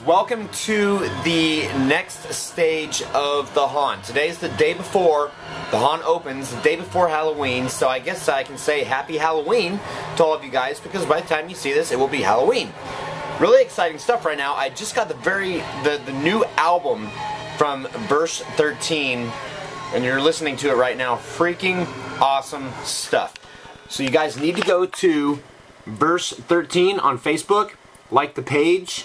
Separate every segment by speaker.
Speaker 1: welcome to the next stage of the haunt. Today's the day before the haunt opens, the day before Halloween, so I guess I can say Happy Halloween to all of you guys, because by the time you see this, it will be Halloween. Really exciting stuff right now. I just got the new album from Verse 13, and you're listening to it right now. Freaking awesome stuff. So you guys need to go to Verse 13 on Facebook, like the page.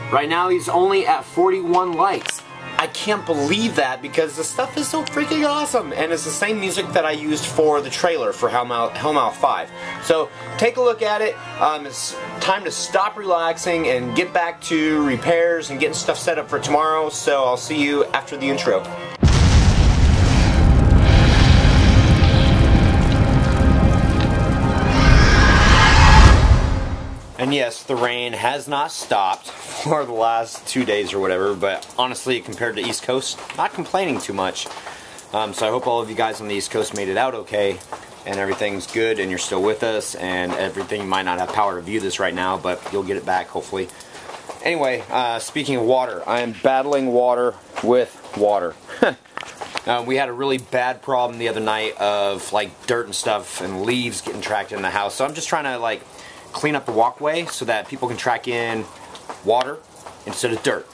Speaker 1: Right now he's only at 41 likes. I can't believe that because the stuff is so freaking awesome, and it's the same music that I used for the trailer for Hellmouth 5. So take a look at it. It's time to stop relaxing and get back to repairs and getting stuff set up for tomorrow. So I'll see you after the intro. And yes, the rain has not stopped for the last 2 days or whatever, but honestly, compared to East Coast, not complaining too much. So I hope all of you guys on the East Coast made it out okay, and everything's good, and you're still with us, and everything. You might not have power to view this right now, but you'll get it back, hopefully. Anyway, speaking of water, I am battling water with water. We had a really bad problem the other night of, like, dirt and stuff and leaves getting tracked in the house, so I'm just trying to, like, clean up the walkway so that people can track in water instead of dirt.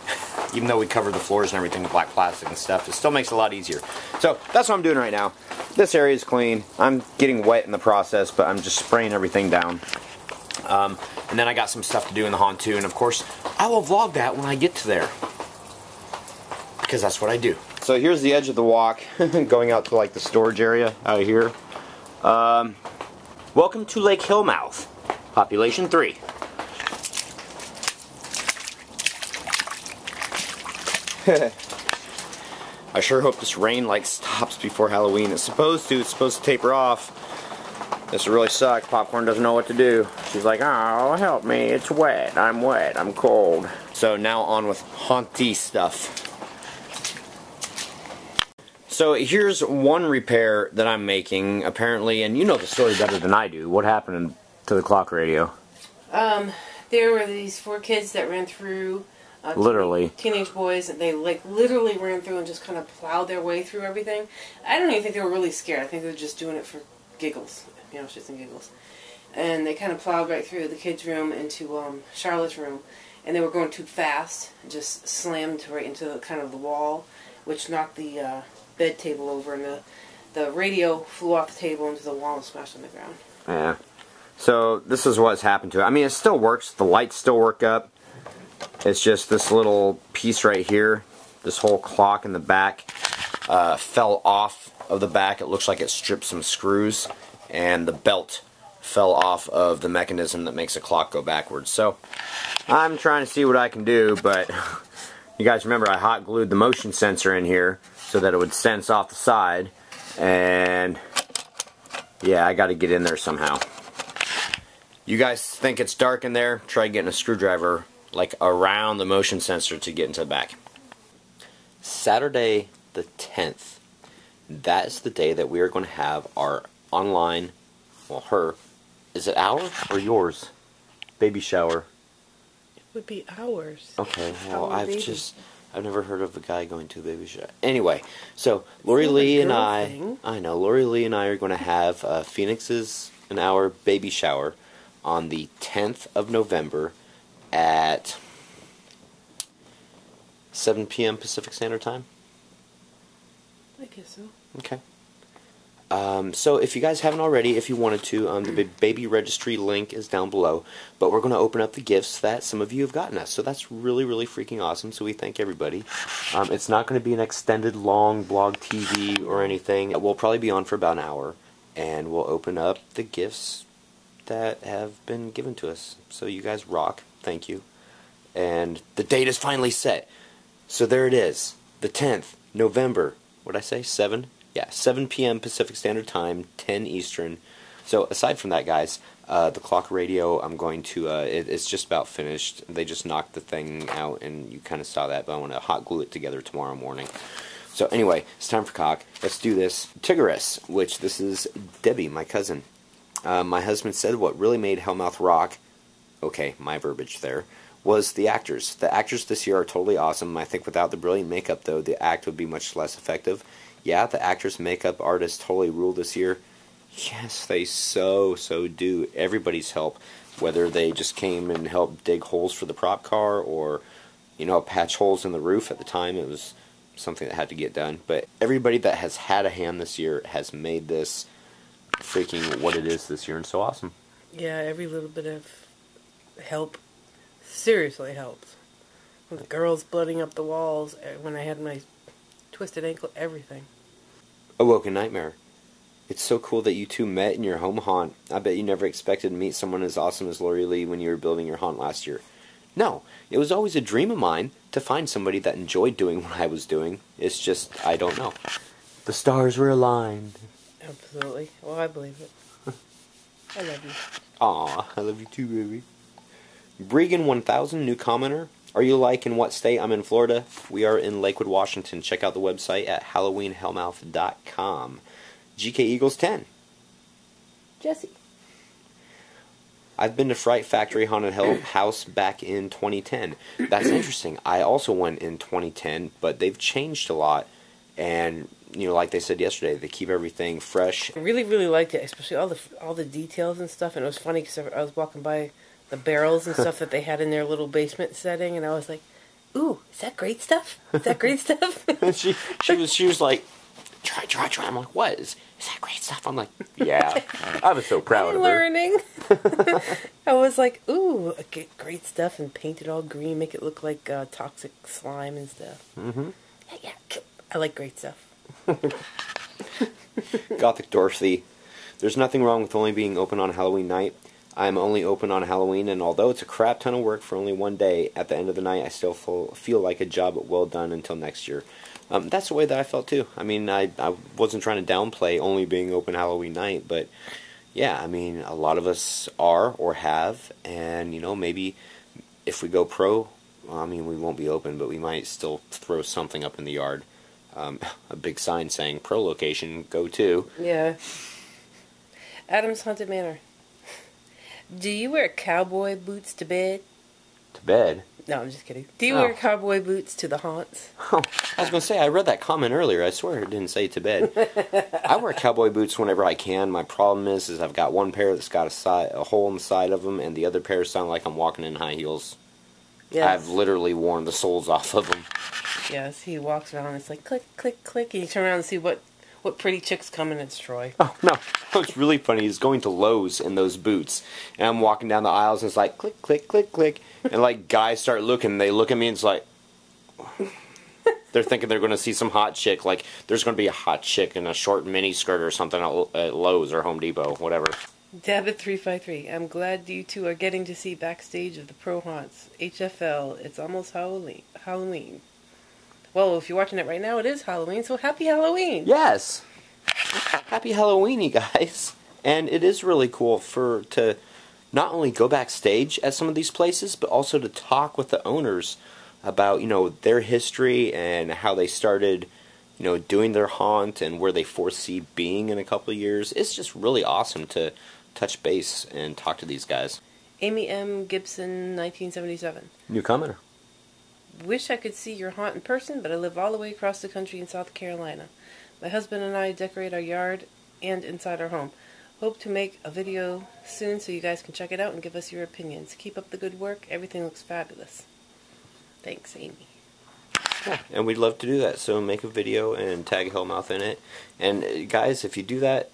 Speaker 1: Even though we covered the floors and everything with black plastic and stuff, it still makes it a lot easier. So that's what I'm doing right now. This area is clean. I'm getting wet in the process, but I'm just spraying everything down. And then I got some stuff to do in the haunt too, and of course I will vlog that when I get to there, because that's what I do. So here's the edge of the walk going out to like the storage area out here. Welcome to Lake Hellmouth. Population 3. I sure hope this rain like stops before Halloween. It's supposed to taper off. This really sucks. Popcorn doesn't know what to do. She's like, oh, help me, it's wet, I'm cold. So now on with haunty stuff. So here's one repair that I'm making, apparently, and you know the story better than I do. What happened to the clock radio?
Speaker 2: There were these 4 kids that ran through.
Speaker 1: Literally.
Speaker 2: Teenage boys, and they like literally ran through and just kind of plowed their way through everything. I don't even think they were really scared. I think they were just doing it for giggles, you know, shits and giggles. And they kind of plowed right through the kids' room into Charlotte's room, and they were going too fast, and just slammed right into the, kind of the wall, which knocked the bed table over, and the radio flew off the table into the wall and smashed on the ground.
Speaker 1: Yeah. So this is what's happened to it. I mean, it still works. The lights still work up. It's just this little piece right here, this whole clock in the back, fell off of the back. It looks like it stripped some screws, and the belt fell off of the mechanism that makes the clock go backwards. So I'm trying to see what I can do, but you guys remember I hot glued the motion sensor in here so that it would sense off the side, and yeah, I got to get in there somehow. You guys think it's dark in there? Try getting a screwdriver like around the motion sensor to get into the back. Saturday the 10th. That is the day that we are going to have our online, well, her, is it our or yours? Baby shower.
Speaker 2: It would be ours.
Speaker 1: Okay, well, I've never heard of a guy going to a baby shower. Anyway, so Lori Lee and Lori Lee and I are going to have Phoenix's and our baby shower on the 10th of November at 7 p.m. Pacific Standard Time?
Speaker 2: I guess so.
Speaker 1: Okay. So if you guys haven't already, if you wanted to, the baby registry link is down below. But we're going to open up the gifts that some of you have gotten us. So that's really, really freaking awesome. So we thank everybody. It's not going to be an extended, long BlogTV or anything. We'll probably be on for about an hour. And we'll open up the gifts that have been given to us. So you guys rock. Thank you. And the date is finally set. So there it is. The 10th, November. What'd I say? 7? Yeah, 7 p.m. Pacific Standard Time, 10 Eastern. So aside from that, guys, the clock radio, I'm going to, it's just about finished. They just knocked the thing out, and you kind of saw that, but I want to hot glue it together tomorrow morning. So anyway, it's time for cock. Let's do this. Tigris, which this is Debbie, my cousin. My husband said what really made Hellmouth rock, okay, my verbiage there, was the actors. The actors this year are totally awesome. I think without the brilliant makeup, though, the act would be much less effective. Yeah, the actors, makeup artists totally ruled this year. Yes, they so do. Everybody's help, whether they just came and helped dig holes for the prop car or, you know, patch holes in the roof. At the time, it was something that had to get done. But everybody that has had a hand this year has made this freaking what it is this year, and so awesome.
Speaker 2: Yeah, every little bit of help seriously helps. With the girls blooding up the walls when I had my twisted ankle, everything.
Speaker 1: Awoken Nightmare. It's so cool that you two met in your home haunt. I bet you never expected to meet someone as awesome as Lori Lee when you were building your haunt last year. No, it was always a dream of mine to find somebody that enjoyed doing what I was doing. It's just, I don't know. The stars were aligned.
Speaker 2: Absolutely. Well, I believe it. I love you.
Speaker 1: Aw, I love you too, baby. Bregan 1000, new commenter. Are you like in what state? I'm in Florida. We are in Lakewood, Washington. Check out the website at HalloweenHellmouth.com. GK Eagles 10.
Speaker 2: Jesse.
Speaker 1: I've been to Fright Factory Haunted House back in 2010. That's interesting. I also went in 2010, but they've changed a lot. And, you know, like they said yesterday, they keep everything fresh.
Speaker 2: I really liked it, especially all the details and stuff. And it was funny because I was walking by the barrels and stuff that they had in their little basement setting, and I was like, "Ooh, is that great stuff? Is that great stuff?"
Speaker 1: And she was like, "Try." I'm like, "What is that great stuff?" I'm like, "Yeah." I was so proud of her.
Speaker 2: Learning. I was like, "Ooh, great stuff," and paint it all green, make it look like toxic slime and stuff.
Speaker 1: Mm-hmm.
Speaker 2: Yeah, I like great stuff.
Speaker 1: Gothic Dorothy. There's nothing wrong with only being open on Halloween night. I'm only open on Halloween, and although it's a crap ton of work for only one day, at the end of the night I still feel like a job well done until next year. That's the way that I felt too. I mean, I wasn't trying to downplay only being open Halloween night, but yeah, I mean, a lot of us are or have, and you know, maybe if we go pro, well, I mean, we won't be open, but we might still throw something up in the yard. A big sign saying pro location, go to.
Speaker 2: Yeah. Adam's Haunted Manor. Do you wear cowboy boots to bed?
Speaker 1: To bed?
Speaker 2: No, I'm just kidding. Do you wear cowboy boots to the haunts?
Speaker 1: Oh, I was going to say, I read that comment earlier. I swear it didn't say to bed. I wear cowboy boots whenever I can. My problem is I've got one pair that's got a hole in the side of them, and the other pair sound like I'm walking in high heels. Yes. I've literally worn the soles off of them.
Speaker 2: Yes, he walks around and it's like click, click, click, and you turn around and see what pretty chicks come and it's Troy.
Speaker 1: Oh, no. What's really funny is going to Lowe's in those boots, and I'm walking down the aisles and it's like click, click, click, click, and like guys start looking, they look at me and it's like, they're thinking they're going to see some hot chick, like there's going to be a hot chick in a short mini skirt or something at Lowe's or Home Depot, whatever.
Speaker 2: Dabbit353, I'm glad you two are getting to see backstage of the Pro Haunts. HFL, it's almost Halloween. Well, if you're watching it right now, it is Halloween, so happy Halloween!
Speaker 1: Yes! Happy Halloween, you guys! And it is really cool to not only go backstage at some of these places, but also to talk with the owners about, you know, their history and how they started, you know, doing their haunt and where they foresee being in a couple of years. It's just really awesome to touch base and talk to these guys.
Speaker 2: Amy M. Gibson, 1977.
Speaker 1: New commenter.
Speaker 2: Wish I could see your haunt in person, but I live all the way across the country in South Carolina. My husband and I decorate our yard and inside our home. Hope to make a video soon so you guys can check it out and give us your opinions. Keep up the good work. Everything looks fabulous. Thanks, Amy.
Speaker 1: Yeah, and we'd love to do that, so make a video and tag Hellmouth in it. And guys, if you do that,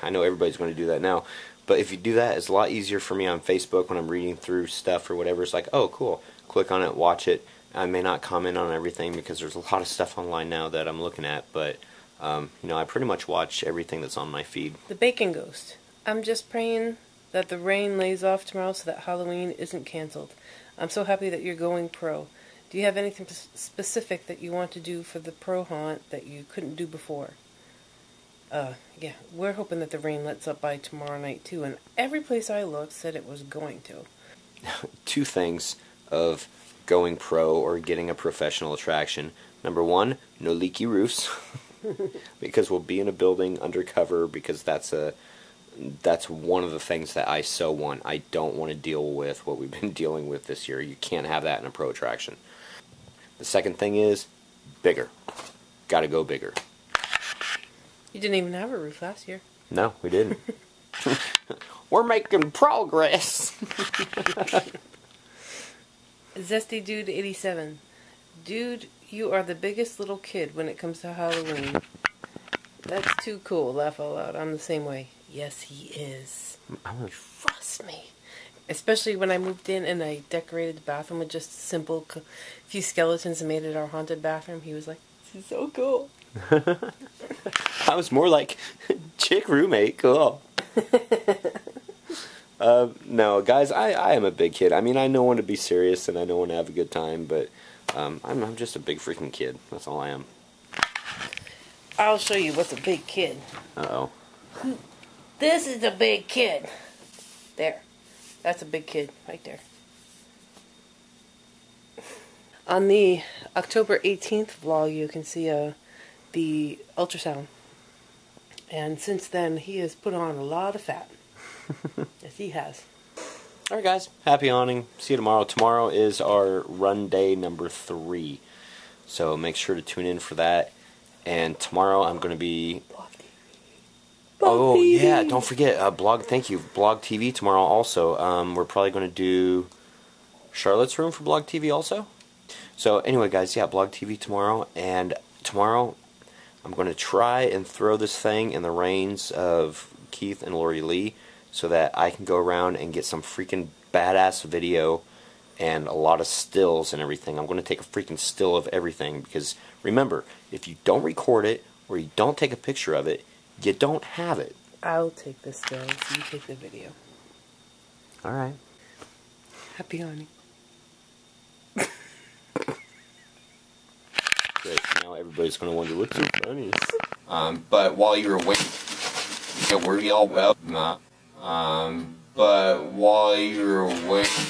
Speaker 1: I know everybody's going to do that now, but if you do that, it's a lot easier for me on Facebook when I'm reading through stuff or whatever. It's like, oh, cool. Click on it, watch it. I may not comment on everything because there's a lot of stuff online now that I'm looking at, but you know, I pretty much watch everything that's on my feed.
Speaker 2: The Bacon Ghost. I'm just praying that the rain lays off tomorrow so that Halloween isn't canceled. I'm so happy that you're going pro. Do you have anything specific that you want to do for the pro haunt that you couldn't do before? Yeah, we're hoping that the rain lets up by tomorrow night too, and every place I looked said it was going to.
Speaker 1: Two things of going pro or getting a professional attraction. Number one, no leaky roofs. Because we'll be in a building undercover, because that's a that's one of the things that I so want. I don't want to deal with what we've been dealing with this year. You can't have that in a pro attraction. The second thing is bigger. Gotta go bigger.
Speaker 2: You didn't even have a roof last year.
Speaker 1: No, we didn't. We're making progress.
Speaker 2: Zesty Dude 87. Dude, you are the biggest little kid when it comes to Halloween. That's too cool. Laugh out loud. I'm the same way. Yes, he is. Trust me. Especially when I moved in and I decorated the bathroom with just simple few skeletons and made it our haunted bathroom. He was like, "This is so cool."
Speaker 1: I was more like, chick roommate, cool. No, guys, I am a big kid. I mean, I know when to be serious and I know when to have a good time, but I'm just a big freaking kid. That's all I am.
Speaker 2: I'll show you what's a big kid.
Speaker 1: Uh-oh.
Speaker 2: This is a big kid. There. That's a big kid right there. On the October 18th vlog, you can see the ultrasound. And since then, he has put on a lot of fat. Yes, he has.
Speaker 1: Alright, guys. Happy awning. See you tomorrow. Tomorrow is our run day number 3. So make sure to tune in for that. And tomorrow I'm going to be... Oh, yeah, don't forget, thank you, BlogTV tomorrow also. We're probably going to do Charlotte's room for BlogTV also. So anyway, guys, yeah, BlogTV tomorrow, and tomorrow I'm going to try and throw this thing in the reins of Keith and Lori Lee so that I can go around and get some freaking badass video and a lot of stills and everything. I'm going to take a freaking still of everything because, remember, if you don't record it or you don't take a picture of it, you don't have it.
Speaker 2: I'll take the stills, you take the video.
Speaker 1: Alright.
Speaker 2: Happy awning.
Speaker 1: Great, now everybody's going to wonder what's so funny. But while you're waiting, yeah, we're all well, but while you're waiting...